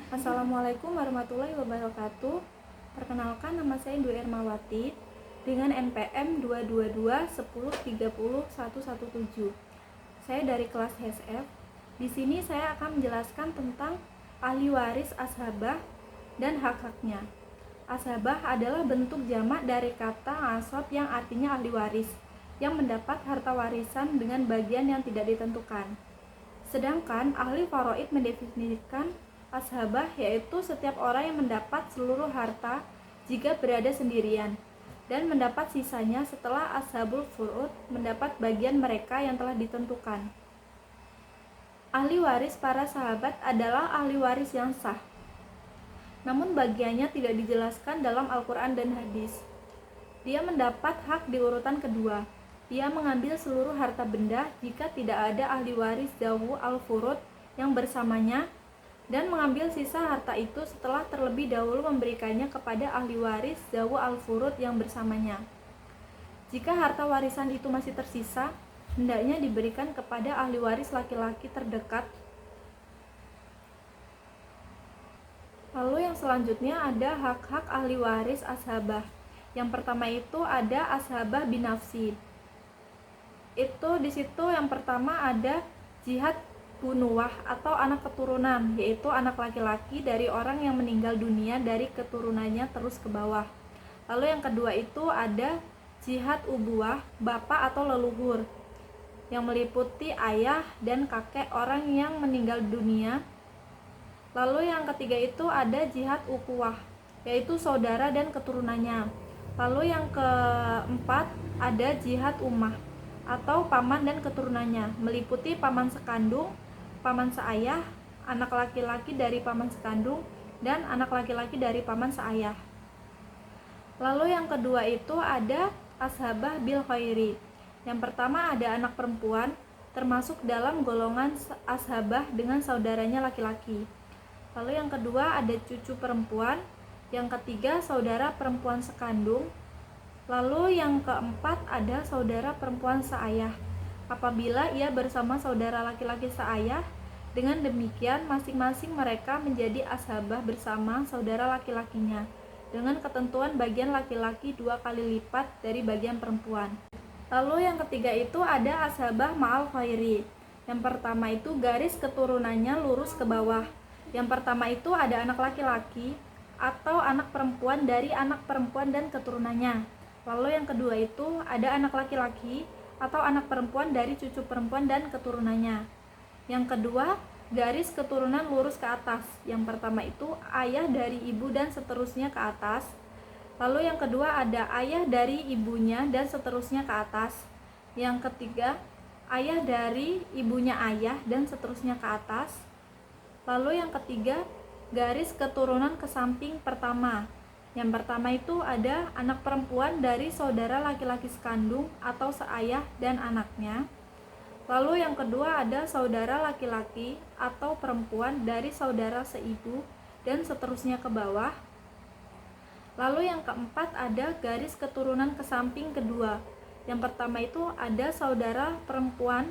Assalamualaikum warahmatullahi wabarakatuh. Perkenalkan, nama saya Dwi Ermawati dengan NPM 22210301117. Saya dari kelas HSF. Di sini saya akan menjelaskan tentang ahli waris ashabah dan hak-haknya. Ashabah adalah bentuk jamak dari kata ashab yang artinya ahli waris, yang mendapat harta warisan dengan bagian yang tidak ditentukan. Sedangkan ahli faraid mendefinisikan ashabah yaitu setiap orang yang mendapat seluruh harta jika berada sendirian dan mendapat sisanya setelah ashabul furud mendapat bagian mereka yang telah ditentukan. Ahli waris para sahabat adalah ahli waris yang sah, namun bagiannya tidak dijelaskan dalam Al-Quran dan hadis. Dia mendapat hak di urutan kedua. Dia mengambil seluruh harta benda jika tidak ada ahli waris zawu al-furud yang bersamanya, dan mengambil sisa harta itu setelah terlebih dahulu memberikannya kepada ahli waris zawu al-furud yang bersamanya. Jika harta warisan itu masih tersisa, hendaknya diberikan kepada ahli waris laki-laki terdekat. Lalu yang selanjutnya ada hak-hak ahli waris ashabah. Yang pertama itu ada ashabah binafsi. Itu di situ yang pertama ada jihad bunuwah atau anak keturunan, yaitu anak laki-laki dari orang yang meninggal dunia dari keturunannya terus ke bawah. Lalu yang kedua itu ada jihad ubuwah, bapak atau leluhur, yang meliputi ayah dan kakek orang yang meninggal dunia. Lalu yang ketiga itu ada jihad ukuwah, yaitu saudara dan keturunannya. Lalu yang keempat ada jihad ummah atau paman dan keturunannya, meliputi paman sekandung, paman seayah, anak laki-laki dari paman sekandung, dan anak laki-laki dari paman seayah. Lalu yang kedua itu ada ashabah bil khairi. Yang pertama ada anak perempuan, termasuk dalam golongan ashabah dengan saudaranya laki-laki. Lalu yang kedua ada cucu perempuan. Yang ketiga saudara perempuan sekandung. Lalu yang keempat ada saudara perempuan seayah, apabila ia bersama saudara laki-laki seayah. Dengan demikian masing-masing mereka menjadi ashabah bersama saudara laki-lakinya, dengan ketentuan bagian laki-laki 2 kali lipat dari bagian perempuan. Lalu yang ketiga itu ada ashabah ma'al khairi. Yang pertama itu garis keturunannya lurus ke bawah. Yang pertama itu ada anak laki-laki atau anak perempuan dari anak perempuan dan keturunannya. Lalu yang kedua itu ada anak laki-laki atau anak perempuan dari cucu perempuan dan keturunannya. Yang kedua, garis keturunan lurus ke atas. Yang pertama itu ayah dari ibu dan seterusnya ke atas. Lalu yang kedua ada ayah dari ibunya dan seterusnya ke atas. Yang ketiga, ayah dari ibunya ayah dan seterusnya ke atas. Lalu yang ketiga, garis keturunan ke samping pertama. Yang pertama itu ada anak perempuan dari saudara laki-laki sekandung atau seayah dan anaknya. Lalu yang kedua ada saudara laki-laki atau perempuan dari saudara seibu dan seterusnya ke bawah. Lalu yang keempat ada garis keturunan ke samping kedua. Yang pertama itu ada saudara perempuan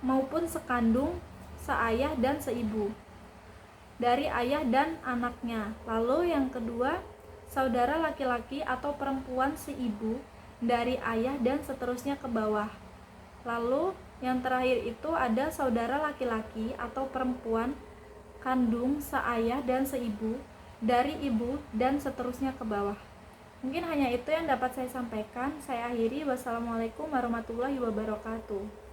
maupun sekandung, seayah dan seibu dari ayah dan anaknya. Lalu yang kedua saudara laki-laki atau perempuan seibu dari ayah dan seterusnya ke bawah. Lalu yang terakhir itu ada saudara laki-laki atau perempuan kandung, seayah dan seibu dari ibu dan seterusnya ke bawah. Mungkin hanya itu yang dapat saya sampaikan. Saya akhiri. Wassalamualaikum warahmatullahi wabarakatuh.